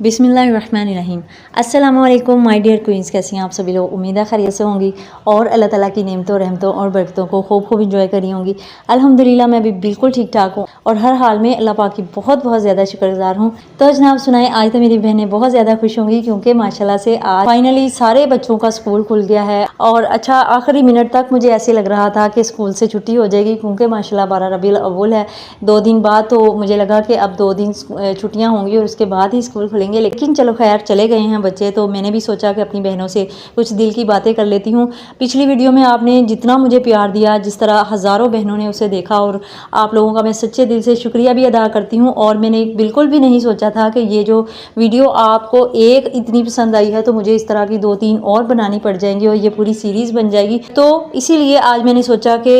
बिस्मिल्लाहिर्रहमानिर्रहीम। अस्सलाम वालेकुम माय डियर क्वींस, कैसी हैं आप सभी लोग। उम्मीद है खैरियत से होंगी और अल्लाह ताला की नेमतों, रहमतों और बरकतों को खूब इंजॉय करी होंगी। अल्हम्दुलिल्लाह मैं भी बिल्कुल ठीक ठाक हूँ और हर हाल में अल्लाह पाक की बहुत ज़्यादा शुक्रगुजार हूँ। तो जनाब सुनाएं, आज तो मेरी बहनें बहुत ज़्यादा खुश होंगी क्योंकि माशाल्लाह से आज फाइनली सारे बच्चों का स्कूल खुल गया है। और अच्छा, आखिरी मिनट तक मुझे ऐसे लग रहा था कि स्कूल से छुट्टी हो जाएगी क्योंकि माशाल्लाह 12 रबीउल अव्वल है, 2 दिन बाद, तो मुझे लगा कि अब 2 दिन छुट्टियाँ होंगी और उसके बाद ही स्कूल खुलेंगे। लेकिन चलो खैर, चले गए हैं बच्चे, तो मैंने भी सोचा कि अपनी बहनों से कुछ दिल की बातें कर लेती हूँ। पिछली वीडियो में आपने जितना मुझे प्यार दिया, जिस तरह हज़ारों बहनों ने उसे देखा, और आप लोगों का मैं सच्चे दिल से शुक्रिया भी अदा करती हूँ। और मैंने बिल्कुल भी नहीं सोचा था कि ये जो वीडियो आपको एक इतनी पसंद आई है तो मुझे इस तरह की 2-3 और बनानी पड़ जाएंगी और ये पूरी सीरीज़ बन जाएगी। तो इसीलिए आज मैंने सोचा कि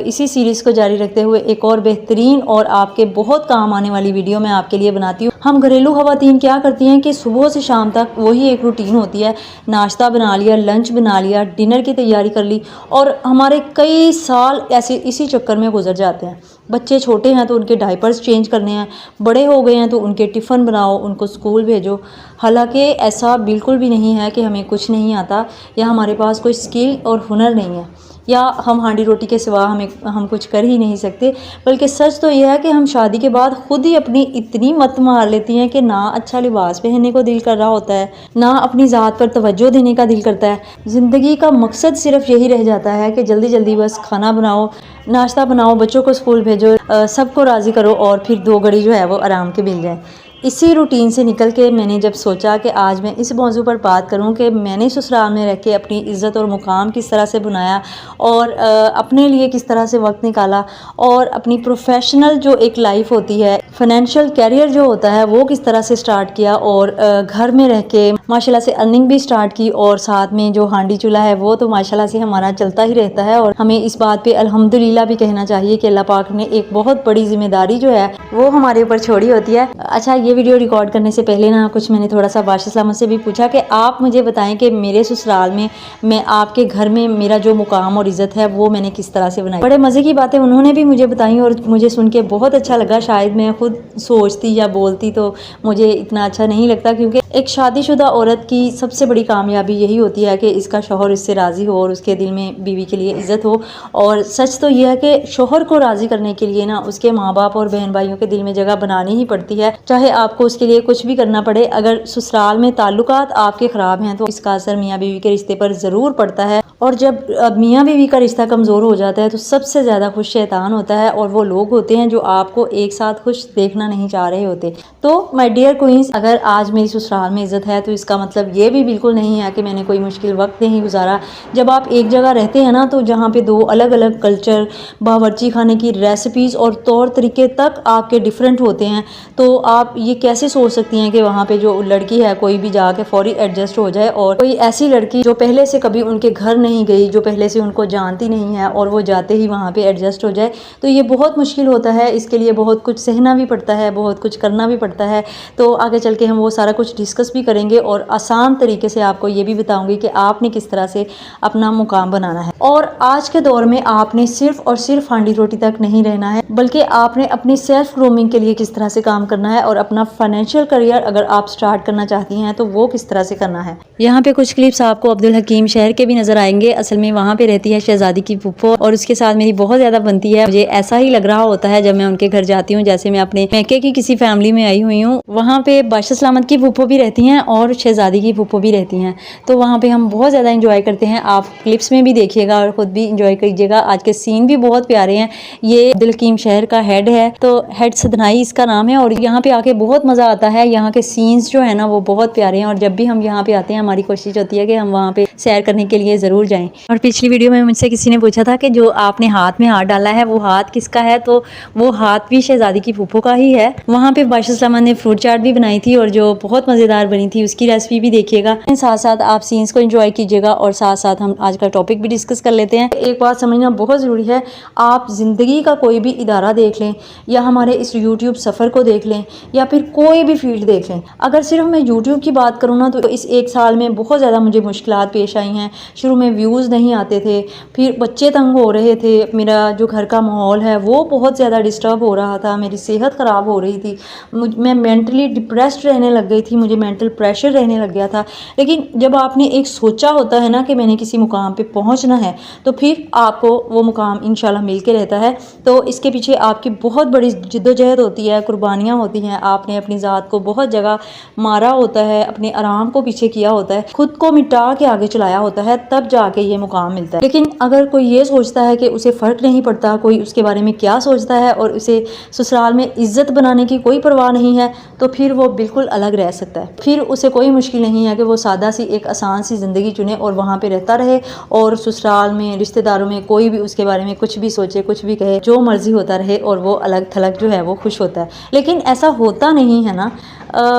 इसी सीरीज़ को जारी रखते हुए एक और बेहतरीन और आपके बहुत काम आने वाली वीडियो मैं आपके लिए बनाती हूँ। हम घरेलू ख़वातीन क्या करती हैं कि सुबह से शाम तक वही एक रूटीन होती है। नाश्ता बना लिया, लंच बना लिया, डिनर की तैयारी कर ली, और हमारे कई साल ऐसे इसी चक्कर में गुजर जाते हैं। बच्चे छोटे हैं तो उनके डायपर्स चेंज करने हैं, बड़े हो गए हैं तो उनके टिफ़िन बनाओ, उनको स्कूल भेजो। हालांकि ऐसा बिल्कुल भी नहीं है कि हमें कुछ नहीं आता या हमारे पास कोई स्किल और हुनर नहीं है, या हम हांडी रोटी के सिवा हम कुछ कर ही नहीं सकते। बल्कि सच तो यह है कि हम शादी के बाद खुद ही अपनी इतनी मत मार लेती हैं कि ना अच्छा लिबास पहनने को दिल कर रहा होता है, ना अपनी ज़ात पर तवज्जो देने का दिल करता है। ज़िंदगी का मकसद सिर्फ यही रह जाता है कि जल्दी जल्दी बस खाना बनाओ, नाश्ता बनाओ, बच्चों को स्कूल भेजो, सबको राज़ी करो और फिर 2 घड़ी जो है वो आराम के मिल जाए। इसी रूटीन से निकल के मैंने जब सोचा कि आज मैं इस मौजू पर बात करूं कि मैंने ससुराल में रह के अपनी इज़्ज़त और मुकाम किस तरह से बनाया, और अपने लिए किस तरह से वक्त निकाला, और अपनी प्रोफेशनल जो एक लाइफ होती है, फाइनेंशियल कैरियर जो होता है, वो किस तरह से स्टार्ट किया, और घर में रह के माशाल्लाह से अर्निंग भी स्टार्ट की, और साथ में जो हांडी चूल्हा है वो तो माशाल्लाह से हमारा चलता ही रहता है। और हमें इस बात पे अल्हम्दुलिल्लाह भी कहना चाहिए कि अल्लाह पाक ने एक बहुत बड़ी जिम्मेदारी जो है वो हमारे ऊपर छोड़ी होती है। अच्छा, ये वीडियो रिकॉर्ड करने से पहले ना कुछ मैंने थोड़ा सा बादशाह सलामत से भी पूछा कि आप मुझे बताएं कि मेरे ससुराल में, मैं आपके घर में मेरा जो मुकाम और इज़्ज़त है वो मैंने किस तरह से बनाई। बड़े मज़े की बातें उन्होंने भी मुझे बताई और मुझे सुन के बहुत अच्छा लगा। शायद मैं खुद सोचती या बोलती तो मुझे इतना अच्छा नहीं लगता, क्योंकि एक शादीशुदा औरत की सबसे बड़ी कामयाबी यही होती है कि इसका शौहर इससे राज़ी हो और उसके दिल में बीवी के लिए इज़्ज़त हो। और सच तो यह है कि शौहर को राज़ी करने के लिए ना उसके माँ बाप और बहन भाइयों के दिल में जगह बनानी ही पड़ती है, चाहे आपको उसके लिए कुछ भी करना पड़े। अगर ससुराल में ताल्लुकात आपके ख़राब हैं तो इसका असर मियाँ बीवी के रिश्ते पर ज़रूर पड़ता है। और जब मियाँ बीवी का रिश्ता कमज़ोर हो जाता है तो सबसे ज़्यादा खुश शैतान होता है, और वो लोग होते हैं जो आपको एक साथ खुश देखना नहीं चाह रहे होते। तो माय डियर क्वींस, अगर आज मेरी ससुराल में इज़्ज़त है तो इसका मतलब ये भी बिल्कुल नहीं है कि मैंने कोई मुश्किल वक्त नहीं गुजारा। जब आप एक जगह रहते हैं ना, तो जहाँ पे 2 अलग अलग कल्चर, बावर्ची खाने की रेसिपीज़ और तौर तरीके तक आपके डिफरेंट होते हैं, तो आप ये कैसे सोच सकती हैं कि वहाँ पे जो लड़की है कोई भी जाके फौरी एडजस्ट हो जाए, और कोई ऐसी लड़की जो पहले से कभी उनके घर नहीं गई, जो पहले से उनको जानती नहीं है, और वो जाते ही वहाँ पे एडजस्ट हो जाए, तो ये बहुत मुश्किल होता है। इसके लिए बहुत कुछ सहना भी पड़ता है, बहुत कुछ करना भी पड़ता है। तो आगे चल के हम वो सारा कुछ डिस्कस भी करेंगे और आसान तरीके से आपको ये भी बताऊंगी कि आपने किस तरह से अपना मुकाम बनाना है। और आज के दौर में आपने सिर्फ और सिर्फ हांडी रोटी तक नहीं रहना है, बल्कि आपने अपनी सेल्फ ग्रूमिंग के लिए किस तरह से काम करना है, और अपना फाइनेंशियल करियर अगर आप स्टार्ट करना चाहती हैं तो वो किस तरह से करना है। यहाँ पे कुछ क्लिप्स आपको अब्दुल हकीम शहर के भी नजर आएंगे। असल में वहाँ पे रहती है शहजादी की फूफो, और उसके साथ मेरी बहुत ज़्यादा बनती है। मुझे ऐसा ही लग रहा होता है जब मैं उनके घर जाती हूँ जैसे मैं अपने मैके की किसी फैमिली में आई हुई हूँ। वहाँ पे बादशाह सलामत की फूफो भी रहती हैं और शहजादी की फूफो भी रहती हैं, तो वहाँ पे हम बहुत ज़्यादा इंजॉय करते हैं। आप क्लिप्स में भी देखिएगा और ख़ुद भी इंजॉय कीजिएगा। आज के सीन भी बहुत प्यारे हैं। ये अब्दुल हकीम शहर का हेड है, तो हेड सदनाई इसका नाम है, और यहाँ पे आके बहुत मज़ा आता है। यहाँ के सीन्स जो है ना वो बहुत प्यारे हैं, और जब भी हम यहाँ पे आते हैं हमारी कोशिश होती है कि हम वहाँ पे सैर करने के लिए ज़रूर जाएं। और पिछली वीडियो में मुझसे किसी ने पूछा था कि जो आपने हाथ में हाथ डाला है वो हाथ किसका है, तो वो हाथ भी शहजादी की फूफो का ही है। वहाँ पे बादशाह सलामत ने फ्रूट चाट भी बनाई थी और जो बहुत मज़ेदार बनी थी, उसकी रेसिपी भी देखिएगा। साथ साथ आप सीन्स को एंजॉय कीजिएगा और साथ साथ हम आज का टॉपिक भी डिस्कस कर लेते हैं। एक बात समझना बहुत ज़रूरी है, आप ज़िंदगी का कोई भी इदारा देख लें, या हमारे इस यूट्यूब सफ़र को देख लें, या फिर फिर कोई भी फील्ड देख लें। अगर सिर्फ मैं यूट्यूब की बात करूँ ना, तो इस 1 साल में बहुत ज़्यादा मुझे मुश्किलात पेश आई हैं। शुरू में व्यूज़ नहीं आते थे, फिर बच्चे तंग हो रहे थे, मेरा जो घर का माहौल है वो बहुत ज़्यादा डिस्टर्ब हो रहा था, मेरी सेहत ख़राब हो रही थी, मैं मेंटली डिप्रेस्ड रहने लग गई थी, मुझे मेंटल प्रेशर रहने लग गया था। लेकिन जब आपने एक सोचा होता है ना कि मैंने किसी मुकाम पे पहुंचना है, तो फिर आपको वो मुकाम इंशाल्लाह मिल के रहता है। तो इसके पीछे आपकी बहुत बड़ी जिद्दोजहद होती है, कुर्बानियाँ होती हैं, आपने अपनी ज़ात को बहुत जगह मारा होता है, अपने आराम को पीछे किया होता है, खुद को मिटा के आगे चलाया होता है, तब जाके ये मुकाम मिलता है। लेकिन अगर कोई ये सोचता है कि उसे फ़र्क नहीं पड़ता कोई उसके बारे में क्या सोचता है और उसे ससुराल में इज्जत बनाने की कोई परवाह नहीं है, तो फिर वो बिल्कुल अलग रह सकता है। फिर उसे कोई मुश्किल नहीं है कि वो सादा सी एक आसान सी ज़िंदगी चुने और वहाँ पे रहता रहे, और ससुराल में रिश्तेदारों में कोई भी उसके बारे में कुछ भी सोचे, कुछ भी कहे, जो मर्ज़ी होता रहे, और वो अलग थलग जो है वो खुश होता है। लेकिन ऐसा होता नहीं है ना।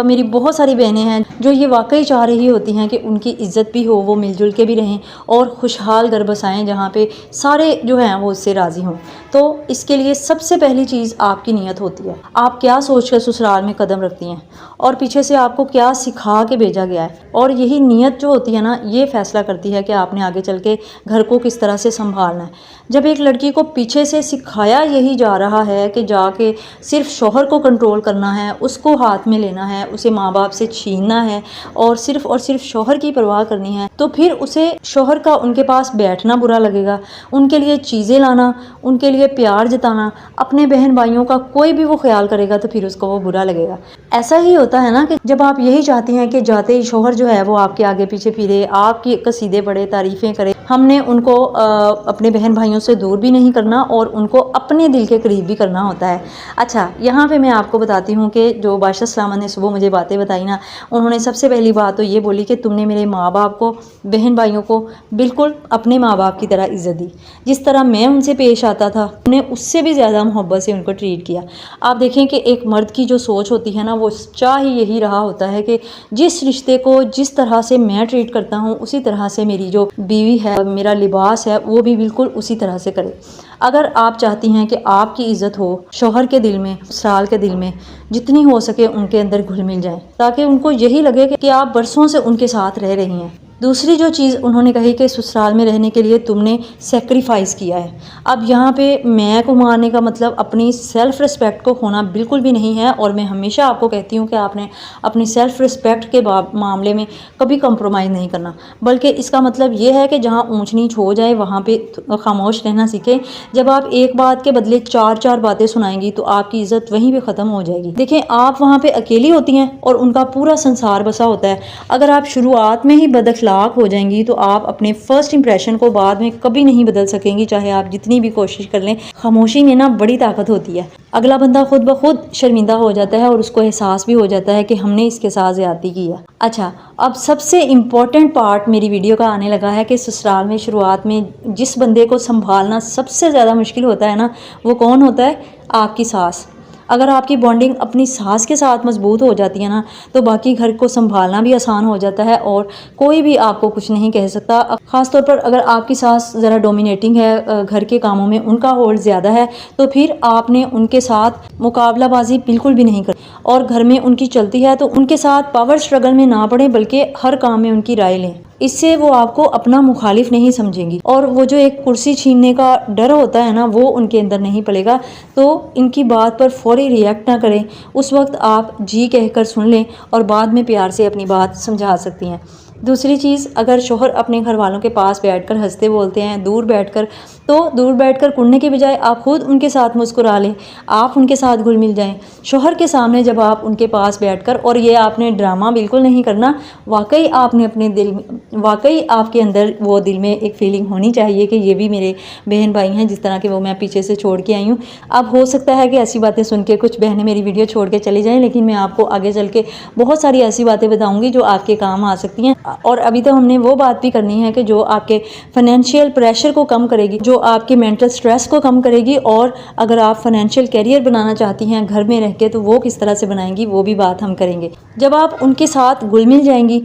मेरी बहुत सारी बहनें हैं जो ये वाकई चाह रही होती हैं कि उनकी इज़्ज़त भी हो, वो मिलजुल के भी रहें और खुशहाल घर बसाएं जहाँ पे सारे जो हैं वो उससे राज़ी हों। तो इसके लिए सबसे पहली चीज़ आपकी नीयत होती है। आप क्या सोच कर ससुराल में कदम रखती हैं और पीछे से आपको क्या सिखा के भेजा गया है, और यही नीयत जो होती है ना, ये फ़ैसला करती है कि आपने आगे चल के घर को किस तरह से संभालना है। जब एक लड़की को पीछे से सिखाया यही जा रहा है कि जाके सिर्फ शौहर को कंट्रोल करना है, उसको हाथ में लेना है, उसे माँ बाप से छीनना है और सिर्फ शौहर की परवाह करनी है, तो फिर उसे शौहर का उनके पास बैठना बुरा लगेगा, उनके लिए चीज़ें लाना, उनके लिए प्यार जताना, अपने बहन भाइयों का कोई भी वो ख्याल करेगा तो फिर उसको वो बुरा लगेगा। ऐसा ही होता है ना कि जब आप यही चाहती हैं कि जाते ही शौहर जो है वो आपके आगे पीछे फिरे, आपकी कसीदे पढ़े, तारीफ़ें करे, हमने उनको अपने बहन भाइयों से दूर भी नहीं करना और उनको अपने दिल के करीब भी करना होता है। अच्छा, यहाँ पे मैं आपको बताती हूँ कि जो बादशाह सलामत ने सुबह मुझे बातें बताई ना, उन्होंने सबसे पहली बात तो ये बोली कि तुमने मेरे माँ बाप को, बहन भाइयों को बिल्कुल अपने माँ बाप की तरह इज़्ज़त दी। जिस तरह मैं उनसे पेश आता था, उन्हें उससे भी ज़्यादा मोहब्बत से उनको ट्रीट किया। आप देखें कि एक मर्द की जो सोच होती है ना, वो चाह ही यही रहा होता है कि जिस रिश्ते को जिस तरह से मैं ट्रीट करता हूँ, उसी तरह से मेरी जो बीवी है, मेरा लिबास है, वो भी बिल्कुल उसी तरह से करे। अगर आप चाहती हैं कि आपकी इज़्ज़त हो शौहर के दिल में, ससुराल के दिल में, जितनी हो सके उनके अंदर घुल मिल जाए, ताकि उनको यही लगे कि आप बरसों से उनके साथ रह रही हैं। दूसरी जो चीज़ उन्होंने कही कि ससुराल में रहने के लिए तुमने सेक्रीफाइस किया है। अब यहाँ पे मैं को मारने का मतलब अपनी सेल्फ़ रिस्पेक्ट को खोना बिल्कुल भी नहीं है, और मैं हमेशा आपको कहती हूँ कि आपने अपनी सेल्फ़ रिस्पेक्ट के मामले में कभी कंप्रोमाइज़ नहीं करना, बल्कि इसका मतलब ये है कि जहाँ ऊंच नीच हो जाए वहाँ पे खामोश रहना सीखें। जब आप एक बात के बदले 4-4 बातें सुनाएंगी तो आपकी इज़्ज़त वहीं पे ख़त्म हो जाएगी। देखें, आप वहाँ पे अकेली होती हैं और उनका पूरा संसार बसा होता है। अगर आप शुरुआत में ही बदअखलाक हो जाएंगी तो आप अपने फर्स्ट इंप्रेशन को बाद में कभी नहीं बदल सकेंगी, चाहे आप जितनी भी कोशिश कर लें। खामोशी में ना बड़ी ताकत होती है। अगला बंदा खुद ब खुद शर्मिंदा हो जाता है और उसको एहसास भी हो जाता है कि हमने इसके साथ ज़्यादती की है। अच्छा, अब सबसे इम्पॉर्टेंट पार्ट मेरी वीडियो का आने लगा है कि ससुराल में शुरुआत में जिस बंदे को संभालना सबसे ज़्यादा मुश्किल होता है ना, वो कौन होता है? आपकी सास। अगर आपकी बॉन्डिंग अपनी सास के साथ मजबूत हो जाती है ना, तो बाकी घर को संभालना भी आसान हो जाता है और कोई भी आपको कुछ नहीं कह सकता। ख़ास तौर पर अगर आपकी सास ज़रा डोमिनेटिंग है, घर के कामों में उनका होल्ड ज़्यादा है, तो फिर आपने उनके साथ मुकाबलाबाजी बिल्कुल भी नहीं करनी, और घर में उनकी चलती है तो उनके साथ पावर स्ट्रगल में ना पड़े, बल्कि हर काम में उनकी राय लें। इससे वो आपको अपना मुखालिफ नहीं समझेंगी, और वो जो एक कुर्सी छीनने का डर होता है ना, वो उनके अंदर नहीं पड़ेगा। तो इनकी बात पर फौरी रिएक्ट ना करें, उस वक्त आप जी कहकर सुन लें और बाद में प्यार से अपनी बात समझा सकती हैं। दूसरी चीज़, अगर शौहर अपने घर वालों के पास बैठकर हंसते बोलते हैं, दूर बैठकर कुड़ने के बजाय आप खुद उनके साथ मुस्कुरा लें, आप उनके साथ घुल मिल जाएं। शौहर के सामने जब आप उनके पास बैठकर, और ये आपने ड्रामा बिल्कुल नहीं करना, वाकई आपने अपने दिल में, वाकई आपके अंदर वो दिल में एक फीलिंग होनी चाहिए कि ये भी मेरे बहन भाई हैं, जिस तरह के वो मैं पीछे से छोड़ के आई हूँ। अब हो सकता है कि ऐसी बातें सुन के कुछ बहनें मेरी वीडियो छोड़ के चली जाएँ, लेकिन मैं आपको आगे चल के बहुत सारी ऐसी बातें बताऊँगी जो आपके काम आ सकती हैं। और अभी तो हमने वो बात भी करनी है कि जो आपके फाइनेंशियल प्रेशर को कम करेगी, जो आपके मेंटल स्ट्रेस को कम करेगी, और अगर आप फाइनेंशियल कैरियर बनाना चाहती हैं घर में रह के तो वो किस तरह से बनाएंगी, वो भी बात हम करेंगे। जब आप उनके साथ घुल मिल जाएंगी,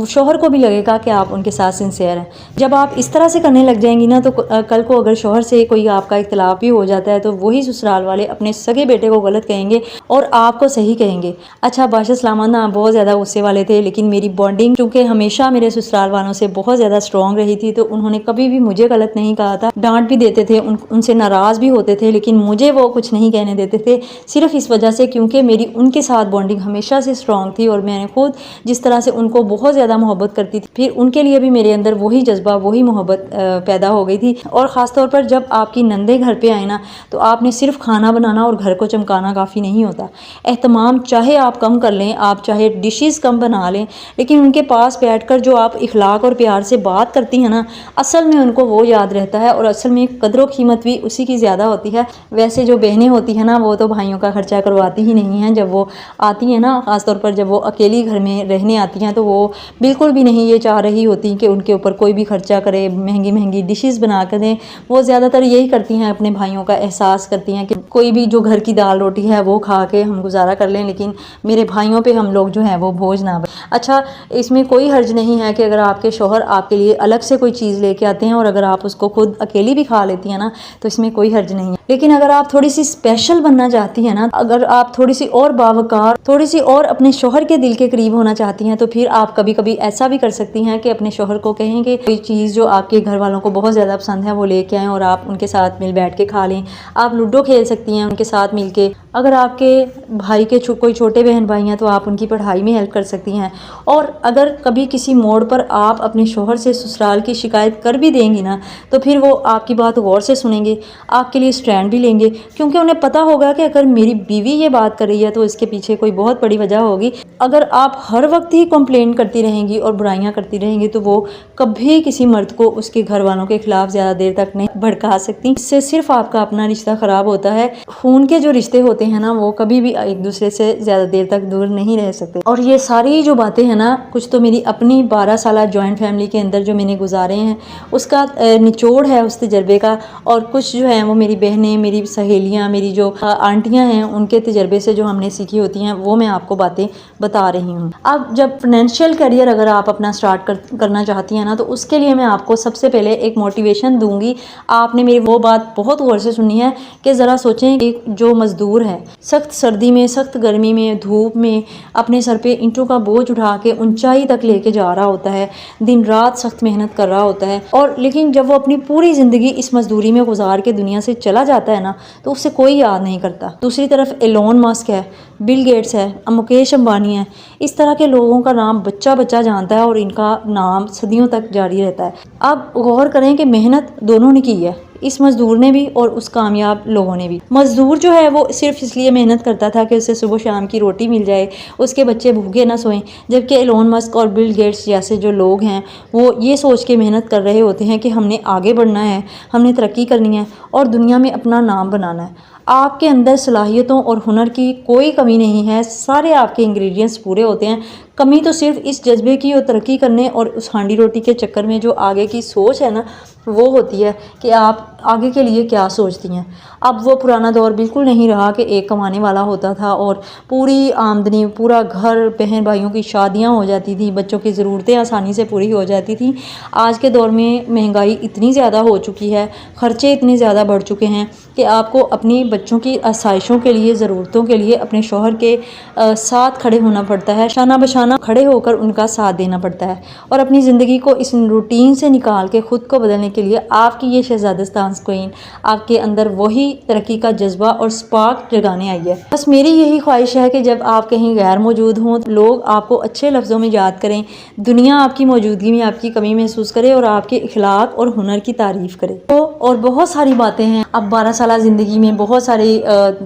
शोहर को भी लगेगा कि आप उनके साथ सिंसियर हैं। जब आप इस तरह से करने लग जाएंगी ना, तो कल को अगर शोहर से कोई आपका इख्तिलाफ भी हो जाता है तो वही ससुराल वाले अपने सगे बेटे को गलत कहेंगे और आपको सही कहेंगे। अच्छा, बादशाह सलामत ना बहुत ज़्यादा गुस्से वाले थे, लेकिन मेरी बॉन्डिंग क्योंकि हमेशा मेरे ससुराल वालों से बहुत ज़्यादा स्ट्रॉन्ग रही थी, तो उन्होंने कभी भी मुझे गलत नहीं कहा था। डांट भी देते थे, उनसे नाराज़ भी होते थे, लेकिन मुझे वो कुछ नहीं कहने देते थे, सिर्फ इस वजह से क्योंकि मेरी उनके साथ बॉन्डिंग हमेशा से स्ट्रॉन्ग थी और मैंने खुद जिस तरह से उनको बहुत ज़्यादा मोहब्बत करती थी, फिर उनके लिए भी मेरे अंदर वही जज्बा, वही मोहब्बत पैदा हो गई थी। और ख़ास तौर पर जब आपकी नंदे घर पे आए ना, तो आपने सिर्फ खाना बनाना और घर को चमकाना काफ़ी नहीं होता। एहतमाम चाहे आप कम कर लें, आप चाहे डिशेस कम बना लें, लेकिन उनके पास बैठकर जो आप इखलाक और प्यार से बात करती हैं ना, असल में उनको वो याद रहता है और असल में कदर कीमत भी उसी की ज़्यादा होती है। वैसे जो बहनें होती हैं ना, वो तो भाइयों का खर्चा करवाती ही नहीं हैं। जब वो आती हैं ना, ख़ासतौर पर जब वो अकेली घर में रहने आती हैं, तो वो बिल्कुल भी नहीं ये चाह रही होती कि उनके ऊपर कोई भी खर्चा करे, महंगी महंगी डिशेस बना कर दें। वो ज़्यादातर यही करती हैं, अपने भाइयों का एहसास करती हैं कि कोई भी जो घर की दाल रोटी है वो खा के हम गुजारा कर लें, लेकिन मेरे भाइयों पे हम लोग जो हैं वो बोझ ना बने। अच्छा, इसमें कोई हर्ज नहीं है कि अगर आपके शौहर आपके लिए अलग से कोई चीज़ लेके आते हैं और अगर आप उसको खुद अकेली भी खा लेती हैं ना, तो इसमें कोई हर्ज नहीं है। लेकिन अगर आप थोड़ी सी स्पेशल बनना चाहती हैं ना, अगर आप थोड़ी सी और बावकार, थोड़ी सी और अपने शौहर के दिल के करीब होना चाहती हैं, तो फिर आप कभी कभी ऐसा भी कर सकती हैं कि अपने शौहर को कहें कि कोई चीज़ जो आपके घर वालों को बहुत ज़्यादा पसंद है वो लेके आएँ और आप उनके साथ मिल बैठ के खा लें। आप लूडो खेल सकती हैं उनके साथ मिल के। अगर आपके भाई के कोई छोटे बहन भाई हैं तो आप उनकी पढ़ाई में हेल्प कर सकती हैं। और अगर कभी किसी मोड़ पर आप अपने शौहर से ससुराल की शिकायत कर भी देंगी ना, तो फिर वो आपकी बात गौर से सुनेंगे, आपके लिए स्टैंड भी लेंगे, क्योंकि उन्हें पता होगा कि अगर मेरी बीवी ये बात कर रही है तो इसके पीछे कोई बहुत बड़ी वजह होगी। अगर आप हर वक्त ही कंप्लेन करती रहेंगी और बुराइयां करती रहेंगी तो वो कभी किसी मर्द को उसके घर वालों के खिलाफ ज़्यादा देर तक नहीं भड़का सकती। इससे सिर्फ आपका अपना रिश्ता ख़राब होता है। खून के जो रिश्ते होते हैं ना, वो कभी भी एक दूसरे से ज़्यादा देर तक दूर नहीं रह सकते। और ये सारी जो बातें हैं ना, कुछ तो मेरी अपनी 12 साल जॉइंट फैमिली के अंदर जो मैंने गुजारे हैं उसका निचोड़ है उस तजर्बे का, और कुछ जो है वो मेरी बहनें, मेरी सहेलियाँ, मेरी जो आंटियाँ हैं उनके तजर्बे से जो हमने सीखी होती हैं, वो मैं आपको बातें बता रही हूँ। अब जब फाइनेंशियल करियर अगर आप अपना स्टार्ट करना चाहती हैं ना, तो उसके लिए मैं आपको सबसे पहले एक मोटिवेशन दूंगी। आपने मेरी वो बात बहुत गौर से सुननी है कि ज़रा सोचें कि जो मज़दूर है सख्त सर्दी में, सख्त गर्मी में, धूप में अपने सर पे ईंटों का बोझ उठा के ऊंचाई तक लेके जा रहा होता है, दिन रात सख्त मेहनत कर रहा होता है, और लेकिन जब वो अपनी पूरी ज़िंदगी इस मजदूरी में गुजार के दुनिया से चला जाता है ना, तो उससे कोई याद नहीं करता। दूसरी तरफ एलोन मस्क है, बिल गेट्स है, मुकेश अंबानी है, इस तरह के लोगों का नाम बच्चा बच्चा जानता है और इनका नाम सदियों तक जारी रहता है। अब गौर करें कि मेहनत दोनों ने की है, इस मज़दूर ने भी और उस कामयाब लोगों ने भी। मज़दूर जो है वो सिर्फ इसलिए मेहनत करता था कि उसे सुबह शाम की रोटी मिल जाए, उसके बच्चे भूखे ना सोएं, जबकि एलोन मस्क और बिल गेट्स जैसे जो लोग हैं वो ये सोच के मेहनत कर रहे होते हैं कि हमने आगे बढ़ना है, हमने तरक्की करनी है और दुनिया में अपना नाम बनाना है। आपके अंदर सलाहियतों और हुनर की कोई कमी नहीं है, सारे आपके इंग्रेडिएंट्स पूरे होते हैं। कमी तो सिर्फ इस जज्बे की और तरक्की करने और उस हांडी रोटी के चक्कर में जो आगे की सोच है ना, वो होती है कि आप आगे के लिए क्या सोचती हैं। अब वो पुराना दौर बिल्कुल नहीं रहा कि एक कमाने वाला होता था और पूरी आमदनी, पूरा घर, बहन भाइयों की शादियां हो जाती थी, बच्चों की ज़रूरतें आसानी से पूरी हो जाती थी। आज के दौर में महंगाई इतनी ज़्यादा हो चुकी है, ख़र्चे इतने ज़्यादा बढ़ चुके हैं कि आपको अपनी बच्चों की आसाइशों के लिए, ज़रूरतों के लिए अपने शौहर के साथ खड़े होना पड़ता है, शाना बशाना खड़े होकर उनका साथ देना पड़ता है। और अपनी ज़िंदगी को इस रूटीन से निकाल के ख़ुद को बदलने के लिए आपकी ये शहज़ादस्तान क्वीन आपके अंदर वही तरक्की का जज्बा और स्पार्क जगाने आई है। बस मेरी यही ख्वाहिश है कि जब आप कहीं गैर मौजूद हों तो लोग आपको अच्छे लफ्ज़ों में याद करें, दुनिया आपकी मौजूदगी में आपकी कमी महसूस करे और आपके इखलाक और हुनर की तारीफ़ करे। तो और बहुत सारी बातें हैं। अब 12 साल ज़िंदगी में बहुत सारी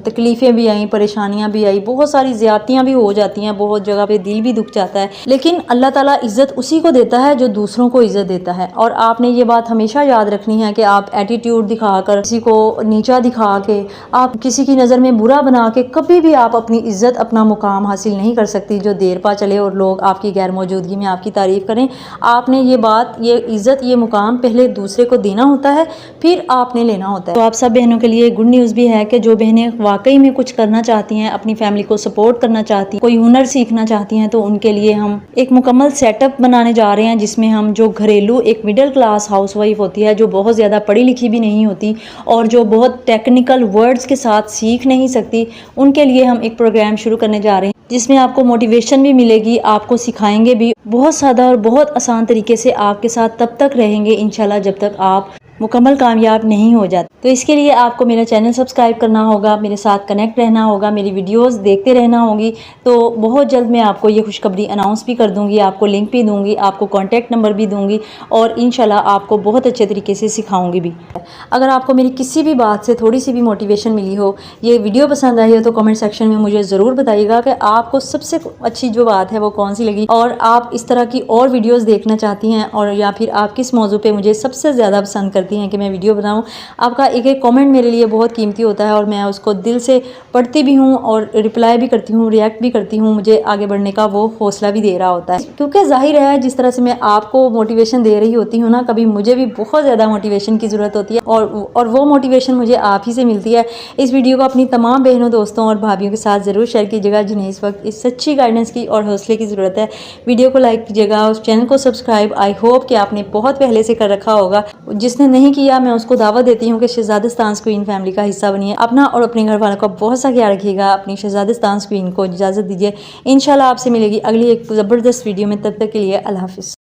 तकलीफ़ें भी आई, परेशानियाँ भी आई, बहुत सारी ज़्यादतियाँ भी हो जाती हैं, बहुत जगह पे दिल भी दुख झुक जाता है, लेकिन अल्लाह ताला इज़्ज़त उसी को देता है जो दूसरों को इज़्ज़त देता है। और आपने ये बात हमेशा याद रखनी है कि आप एटीट्यूड दिखाकर, किसी को नीचा दिखा के, आप किसी की नज़र में बुरा बना के कभी भी आप अपनी इज़्ज़त, अपना मुकाम हासिल नहीं कर सकती जो देर पा चले और लोग आपकी गैर मौजूदगी में आपकी तारीफ़ करें। आपने ये बात, ये इज़्ज़त, ये मुकाम पहले दूसरे को देना होता है, फिर आपने लेना होता है। तो आप सब बहनों के लिए गुड न्यूज़ भी है कि जो बहनें वाकई में कुछ करना चाहती हैं, अपनी फैमिली को सपोर्ट करना चाहती हैं, कोई हुनर सीखना चाहती हैं, तो उनके लिए हम एक मुकम्मल सेटअप बनाने जा रहे हैं, जिसमें हम जो घरेलू एक मिडिल क्लास हाउसवाइफ होती है, जो बहुत ज़्यादा पढ़ी लिखी भी नहीं होती और जो बहुत टेक्निकल वर्ड्स के साथ सीख नहीं सकती, उनके लिए हम एक प्रोग्राम शुरू करने जा रहे हैं जिसमें आपको मोटिवेशन भी मिलेगी, आपको सिखाएंगे भी बहुत सादा और बहुत आसान तरीके से। आपके साथ तब तक रहेंगे इंशाल्लाह जब तक आप मुकम्मल कामयाब नहीं हो जाते। तो इसके लिए आपको मेरा चैनल सब्सक्राइब करना होगा, मेरे साथ कनेक्ट रहना होगा, मेरी वीडियोस देखते रहना होगी। तो बहुत जल्द मैं आपको ये खुशखबरी अनाउंस भी कर दूंगी, आपको लिंक भी दूंगी, आपको कॉन्टैक्ट नंबर भी दूंगी और इंशाल्लाह आपको बहुत अच्छे तरीके से सिखाऊंगी भी। अगर आपको मेरी किसी भी बात से थोड़ी सी भी मोटिवेशन मिली हो, ये वीडियो पसंद आई हो, तो कमेंट सेक्शन में मुझे ज़रूर बताइएगा कि आपको सबसे अच्छी जो बात है वो कौन सी लगी, और आप इस तरह की और वीडियोज़ देखना चाहती हैं, और या फिर आप किस मौजू पर मुझे सबसे ज़्यादा पसंद करती हैं कि मैं वीडियो बनाऊं। आपका एक एक कमेंट मेरे लिए बहुत कीमती होता है और मैं उसको दिल से पढ़ती भी हूं और रिप्लाई भी करती हूं, रिएक्ट भी करती हूं। मुझे आगे बढ़ने का वो हौसला भी दे रहा होता है, क्योंकि जाहिर है जिस तरह से मैं आपको मोटिवेशन दे रही होती हूँ ना, कभी मुझे भी बहुत ज़्यादा मोटिवेशन की ज़रूरत होती है और वो मोटिवेशन मुझे आप ही से मिलती है। इस वीडियो को अपनी तमाम बहनों, दोस्तों और भाभीयों के साथ ज़रूर शेयर कीजिएगा जिन्हें इस वक्त इस सच्ची गाइडेंस की और हौसले की ज़रूरत है। वीडियो को लाइक कीजिएगा, उस चैनल को सब्सक्राइब आई होप कि आपने बहुत पहले से कर रखा होगा। जिसने नहीं किया, मैं उसको दावत देती हूँ कि शहजादिस्तान क्वीन फैमिली का हिस्सा बनिए। अपना और अपने घर वालों का बहुत सा ख्याल रखिएगा। अपनी शहजादिस्तान क्वीन को इजाज़त दीजिए। इंशाल्लाह आपसे मिलेगी अगली एक ज़बरदस्त वीडियो में। तब तक के लिए अल्लाह हाफिज़।